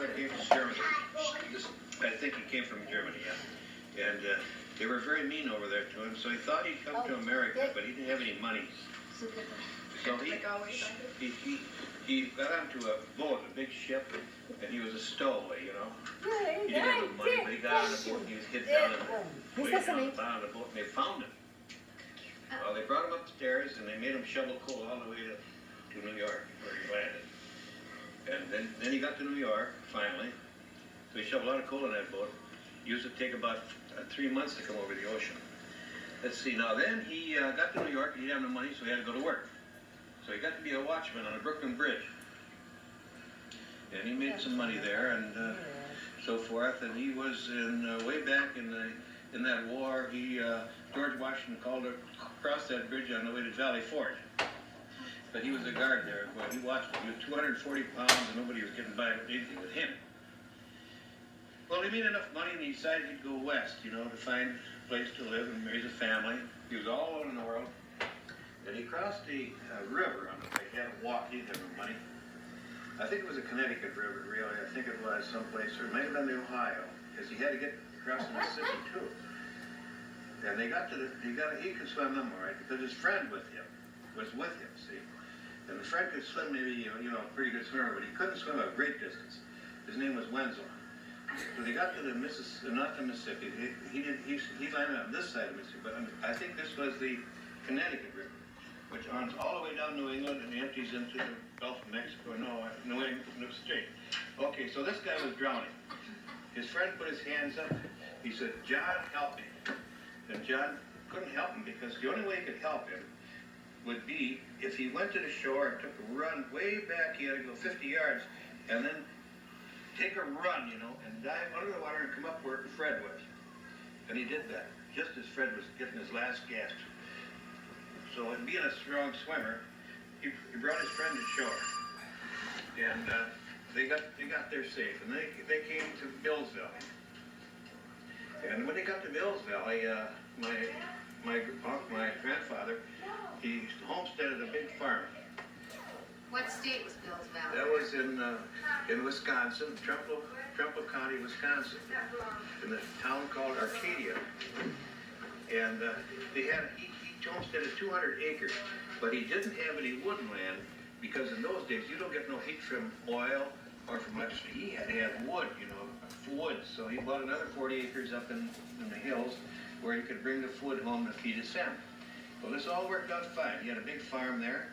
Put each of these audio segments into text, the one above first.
brother came from Germany. I think he came from Germany, yeah. And they were very mean over there to him, so he thought he'd come to America, but he didn't have any money. So he got onto a boat, a big ship, and he was a stowaway, you know. He didn't have no money, but he got on the boat and he was hid down in the way down the bottom of the boat, and they found him. Well, they brought him upstairs and they made him shovel coal all the way to New York, where he landed. And then he got to New York, finally. So he shoveled a lot of coal in that boat. It used to take about 3 months to come over the ocean. Let's see, now then he got to New York, he didn't have no money, so he had to go to work. So he got to be a watchman on a Brooklyn Bridge. And he made some money there and so forth. And he was way back in that war, George Washington called to cross that bridge on the way to Valley Forge. But he was a guard there. Well, he watched it. He was 240 pounds and nobody was getting by with anything with him. Well, he made enough money and he decided he'd go west, you know, to find a place to live and raise a family. He was all alone in the world. And he crossed the river on the way. He had to walk. He didn't have no money. I think it was a Connecticut River, really. I think it was someplace, or it may have been the Ohio, because he had to get across the Mississippi too. And they got to he could swim them all right, because his friend was with him, see. And the friend could swim maybe, you know, a pretty good swimmer, but he couldn't swim a great distance. His name was Wenzel. So they got to the Mississippi, not the Mississippi. He landed on this side of Mississippi, but I think this was the Connecticut River, which runs all the way down New England and empties into the Gulf of Mexico. No, New England Strait. Okay, so this guy was drowning. His friend put his hands up. He said, "John, help me." And John couldn't help him because the only way he could help him would be if he went to the shore and took a run way back. He had to go 50 yards and then take a run, you know, and dive under the water and come up where Fred was. And he did that just as Fred was getting his last gasp. So, in being a strong swimmer, he brought his friend to shore, and they got there safe. And they came to Bills Valley. And when they got to Bills Valley, my grandfather, he homesteaded a big farm. What state was Bills Valley? That was in Wisconsin, Trumbull County, Wisconsin, in the town called Arcadia. And he homesteaded 200 acres, but he didn't have any woodland because in those days you don't get no heat from oil or from electricity. He had to have wood, you know, wood. So he bought another 40 acres up in the hills where he could bring the wood home to feed his salmon. Well, this all worked out fine. He had a big farm there,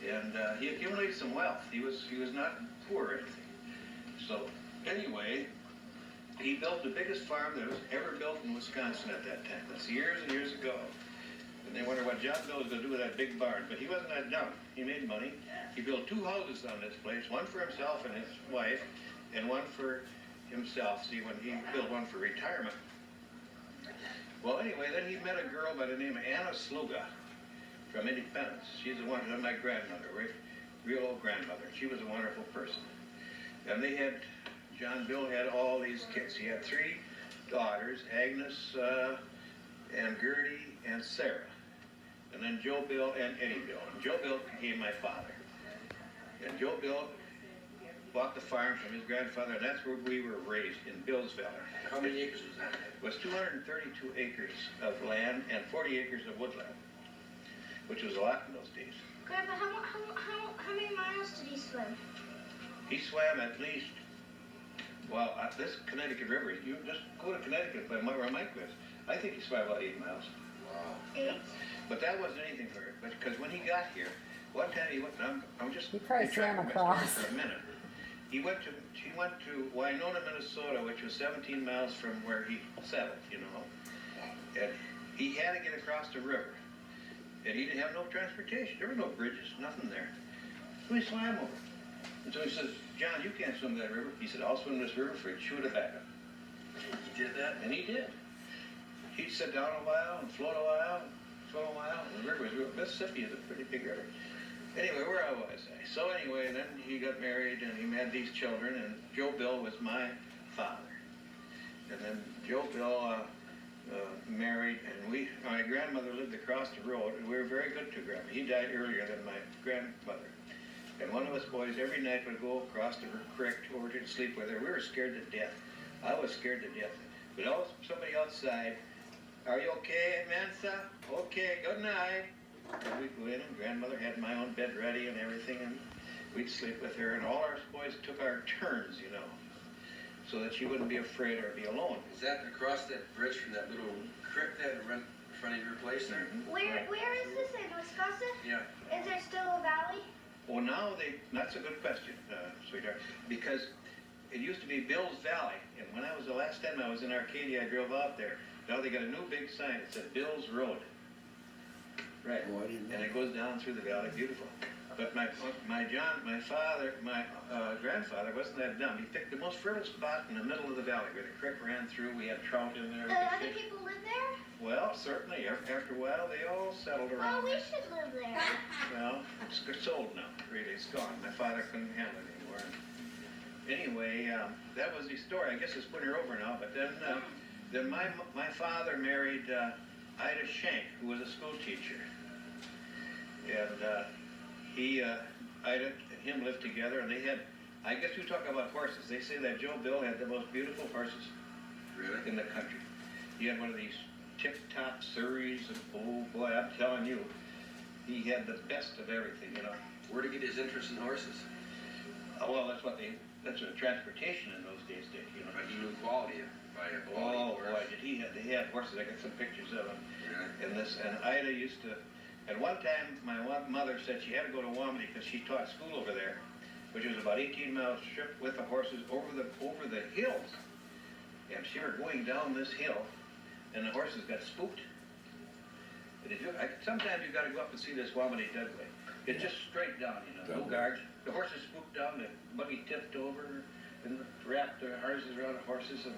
and he accumulated some wealth. He was not poor or anything. So anyway, he built the biggest farm that was ever built in Wisconsin at that time. That's years and years ago. And they wondered what John Bill was going to do with that big barn. But he wasn't that dumb. He made money. He built 2 houses on this place, one for himself and his wife, and one for himself. See, when he built one for retirement. Well, anyway, then he met a girl by the name of Anna Sluga from Independence. She's the one that my grandmother, real old grandmother. She was a wonderful person. And John Bill had all these kids. He had 3 daughters, Agnes and Gertie and Sarah. And then Joe Bill and Eddie Bill. And Joe Bill became my father. And Joe Bill bought the farm from his grandfather, and that's where we were raised, in Bills Valley. How many acres was that? It was 232 acres of land and 40 acres of woodland, which was a lot in those days. Grandpa, how many miles did he swim? He swam at least, well, this Connecticut River, you just go to Connecticut where Mike lives. I think he swam about 8 miles. Wow. 8? But that wasn't anything for him, because when he got here, one time he went, I'm just... He probably swam retracting my across. story for a minute. He went to Winona, Minnesota, which was 17 miles from where he settled, you know. And he had to get across the river. And he didn't have no transportation. There were no bridges, nothing there. So he swam over. And so he says, "John, you can't swim that river." He said, "I'll swim this river for a chew tobacco." He did that? And he did. He'd sit down a while and float a while, swim a while. And the river was, Mississippi is a pretty big river. Anyway, where was I? So anyway, then he got married and he had these children, and Joe Bill was my father. And then Joe Bill married, and my grandmother lived across the road, and we were very good to grandma. He died earlier than my grandmother. And one of us boys every night would go across the creek over to sleep with her. We were scared to death. I was scared to death. But always somebody outside, are you okay, Mansa? Okay, good night. And we'd go in, and grandmother had my own bed ready and everything, and we'd sleep with her. And all our boys took our turns, you know, so that she wouldn't be afraid or be alone. Is that across that bridge from that little creek that run in front of your place there? Where is this in Wisconsin? Yeah. Is there still a valley? Well, now that's a good question, sweetheart, because it used to be Bill's Valley, and when I was the last time I was in Arcadia, I drove out there. Now they got a new big sign, it said Bill's Road. Right, Oh, I didn't know. and it goes down through the valley, beautiful. But my grandfather wasn't that dumb. He picked the most fertile spot in the middle of the valley where the creek ran through. We had trout in there. we could Other fish. people live there? Well, certainly, after a while, they all settled Oh, around. we should live there. Well, it's sold now, really, it's gone. My father couldn't handle it anymore. Anyway, that was the story. I guess it's putting her over now, but then my father married Ida Shank, who was a school teacher. And Ida and him lived together, and they had, I guess you talk about horses. They say that Joe Bill had the most beautiful horses Really? in the country. He had one of these tip-top Surreys, and oh boy, I'm telling you, he had the best of everything, you know. Where to get his interest in horses? Well, that's what transportation in those days did, you know. But he knew quality by a quality Oh horse. boy, they had horses. I got some pictures of them. Really? And Ida used to, at one time, my mother said she had to go to Wamedy because she taught school over there, which was about 18 miles trip with the horses over the hills. And she were going down this hill, and the horses got spooked. Sometimes you got to go up and see this Wamedy Dudley. It's just straight down, you know, no guards. The horses spooked down, the buggy tipped over, and wrapped the harnesses around the horses, and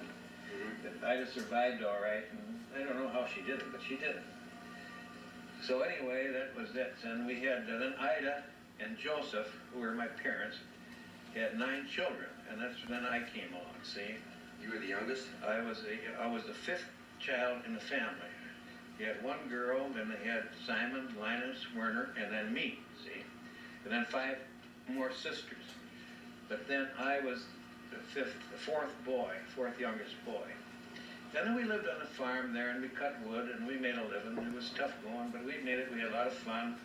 Ida survived all right. And I don't know how she did it, but she did it. So anyway, that was that. And we had then Ida and Joseph, who were my parents, had 9 children, and that's when I came along. See, You were the youngest? I was the 5th child in the family. You had 1 girl, then they had Simon, Linus, Werner, and then me. See, and then 5 more sisters. But then I was the 4th youngest boy. And then we lived on a farm there, and we cut wood, and we made a living. It was tough going, but we made it. We had a lot of fun.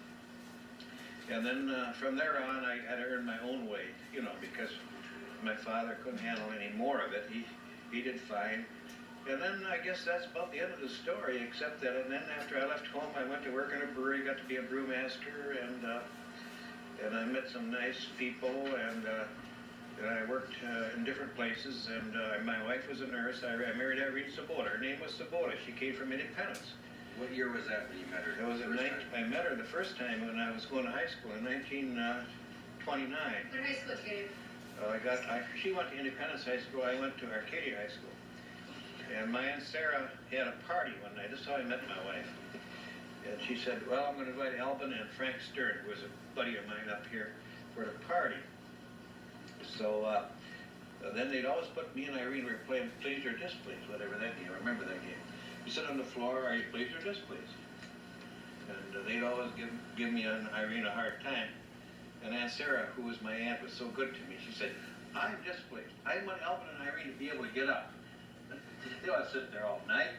And then from there on, I had to earn my own way, you know, because my father couldn't handle any more of it. He did fine. And then I guess that's about the end of the story, except that, and then after I left home, I went to work in a brewery, got to be a brewmaster, and I met some nice people, and I worked in different places, and my wife was a nurse. I married Irene Sabota. Her name was Sabota. She came from Independence. What year was that when you met her? That was I met her the first time when I was going to high school in 1929. What high school did you go to? She went to Independence High School. I went to Arcadia High School. And my Aunt Sarah had a party one night. This is how I met my wife. And she said, well, I'm going to invite Alvin and Frank Stern, who was a buddy of mine up here, for the party. So then they'd always put me and Irene, we were playing Please or Displease, whatever that game. I remember that game. You sit on the floor, are you pleased or displeased? And they'd always give me and Irene a hard time. And Aunt Sarah, who was my aunt, was so good to me. She said, I'm displeased. I want Alvin and Irene to be able to get up. They all sit there all night.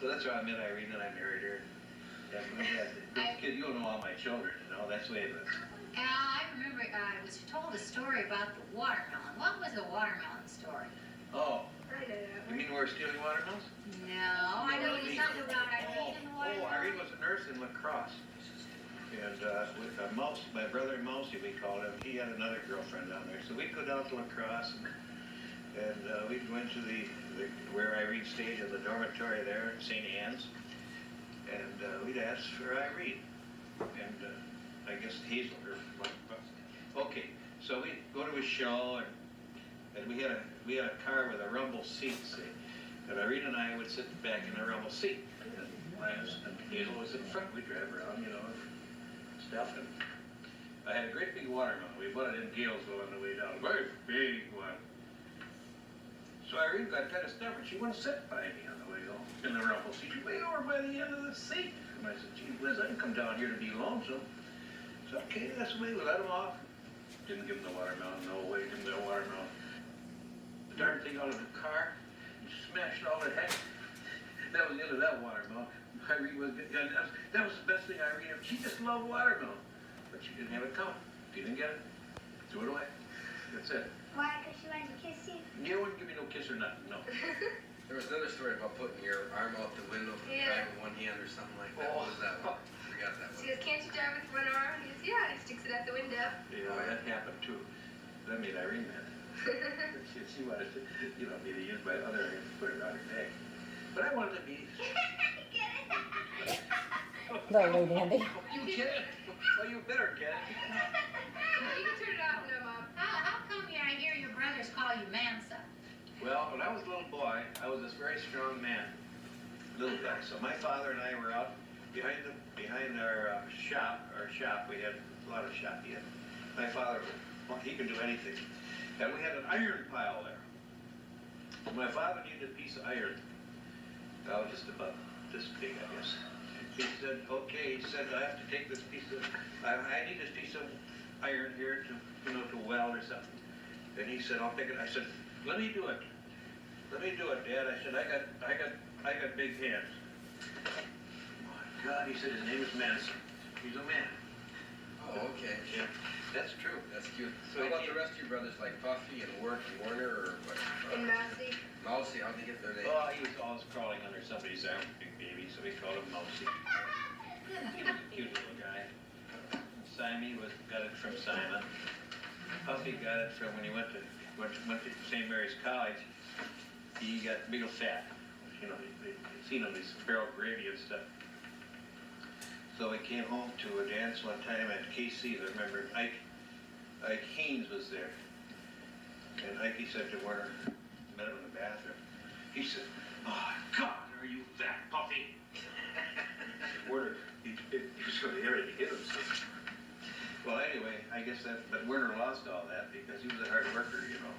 So that's how I met Irene and I married her. And we had this kid, you'll know all my children, you know, that's the way it is. I remember I was told a story about the watermelon. What was the watermelon story? Oh, I don't know. you mean we're stealing watermelons? No, I know you something about Irene and the watermelon. Irene was a nurse in La Crosse. And with Mouse, my brother Mousy, we called him, he had another girlfriend down there. So we'd go down to La Crosse, and we'd go into where Irene stayed in the dormitory there at St. Anne's. And we'd ask for Irene. And I guess Hazel, okay, so we'd go to a show, and we had a car with a rumble seat, see. And Irene and I would sit back in the rumble seat. And Linus and Hazel was in front. We'd drive around, you know, stuff. And I had a great big watermelon. We bought it in Galesville on the way down. Very big one. So Irene got kind of stubborn. She wouldn't sit by me on the way home in the rumble seat. She's way over by the end of the seat. And I said, gee whiz, I didn't come down here to be lonesome. So okay, that's the way we let him off. Didn't give him the watermelon, no way, give him the watermelon. The darn thing out of the car, smashed all the heck. That was the end of that watermelon. Irene was, that was the best thing Irene ever, she just loved watermelon. But she didn't have it coming. If you didn't get it, threw it away. That's it. Why? Because she wanted to kiss you? You wouldn't give me no kiss or nothing, no. There was another story about putting your arm out the window from Yeah. driving one hand or something like that. What was that one? Forgot that She one. goes, can't you drive with one arm? He goes, yeah, and he sticks it out the window. Yeah, that happened too. That made Irene mad. She wanted to, you know, me to use my other hand to put it around her neck. But I wanted to be. Get it? Lovely, Dandy. You get it? Well, you better get it. You can turn it off now, Mom. How come I hear your brothers call you Mansa? Well, when I was a little boy, I was this very strong man, little guy. So my father and I were out behind our shop. We had a lot of shop yet. My father, well, he could do anything, and we had an iron pile there. My father needed a piece of iron. Just about this big, I guess. He said, okay. He said, I have to take this piece of. I need this piece of iron here to, you know, to weld or something. And he said, I'll pick it. I said, let me do it. Let me do it, Dad. I said, I got big hands. My God, he said his name is Manson. He's a man. Oh, okay. Yeah, that's true. That's cute. So How about he- the rest of your brothers, like Puffy and Wirt and Werner, or what? And Mousy. Mousy, how'd they get their name? Oh, he was always crawling under somebody's arm, big baby, so we called him Mousy. He was a cute little guy. Simon got it from Simon. Puffy got it from when he went to St. Mary's College. He got big old fat. You know, they seen him these barrel gravy and stuff. So we came home to a dance one time at KC. I remember Ike Haynes was there. And Ike said to Werner, met him in the bathroom. He said, "Oh God, are you that Puffy?" Werner, he sort of hit him. So. Well, anyway, I guess but Werner lost all that because he was a hard worker, you know.